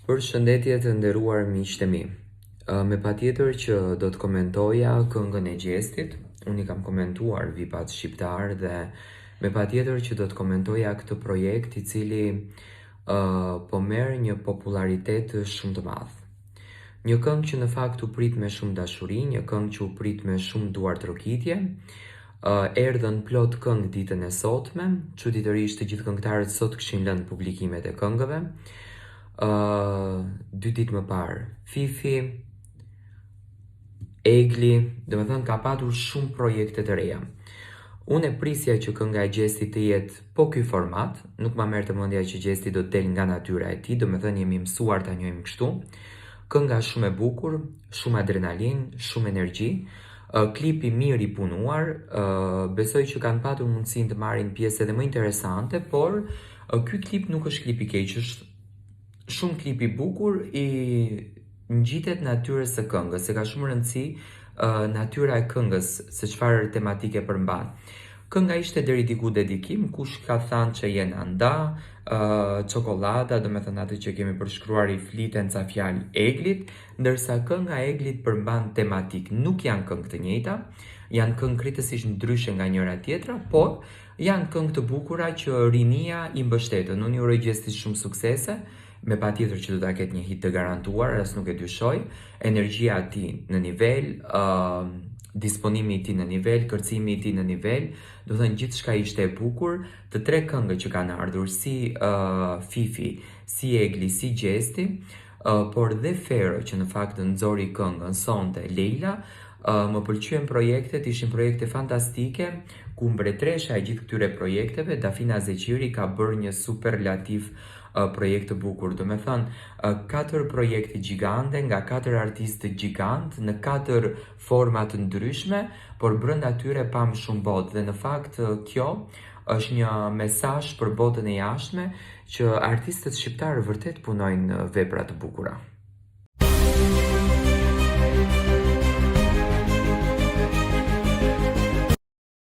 Përshëndetje të nderuar miqtë e mi. Me patjetër që do të komentoja këngën e Gjestit. Unë i kam komentuar vipat shqiptar dhe me patjetër që do të komentoja këtë projekt i cili po merr një popularitet shumë të madh. Një këngë që në fakt u prit me shumë dashuri, një këngë që u prit me shumë duar trokitje. Erdhën plot këngë ditën e sotme, çuditërisht të gjithë këngëtarët sot kishin lënë publikimet e këngëve. 2 ditë më parë, Fifi, Egli, dhe me thënë ka patur shumë projekte të reja. Unë e prisja që kënga e Gjestit të jetë po ky format, nuk ma merr të mendja që Gjesti do të del nga natyra e tij, do me thënë jemi mësuar ta njohim kështu. Kënga shumë e bukur, shumë adrenalin, shumë energji, klipi mirë i punuar, besoj që kanë patur mundësinë të marrin pjesë edhe më interesante, por ky klip nuk është klip i keq, është shumë klip i bukur i ngjitet natyrës së këngës, se ka shumë rëndësi natyra e këngës, se çfarë tematike përmban. Kënga ishte deri diku dedikim, kush ka thënë që jena nda, çokolada, do me thënë atë që kemi përshkruar i fliten ca fjalë Eglit, ndërsa kënga e Eglit përmban tematik, nuk janë këngë të njëjta, janë këngë kritësisht ndryshe nga njëra tjetra, por janë këngë të bukura që rinia i mbështetën. Unë i uroj Gjestit shumë suksese, me patjetër që do ta ketë një hit të garantuar, as nuk e dyshoj. Energjia e tij në nivel, disponimi i tij në nivel, kërcimi i tij në nivel, do thënë gjithçka ishte e bukur. Të tre këngët që kanë ardhur, si Fifi, si Egli, si Gjesti, por dhe Fero që në fakt nxori këngën sonte, Leila, më pëlqyen projektet, ishin projekte fantastike, ku mbretresha e gjithë këtyre projekteve, Dafina Zeqiri, ka bërë një superlativ projekt të bukur. Do me thënë, 4 projekte gjigante nga 4 artistë gjigant në 4 forma të ndryshme, por brenda tyre pam shumë botë, dhe në fakt kjo është një mesazh për botën e jashtme që artistët shqiptarë vërtet punojnë vepra të bukura.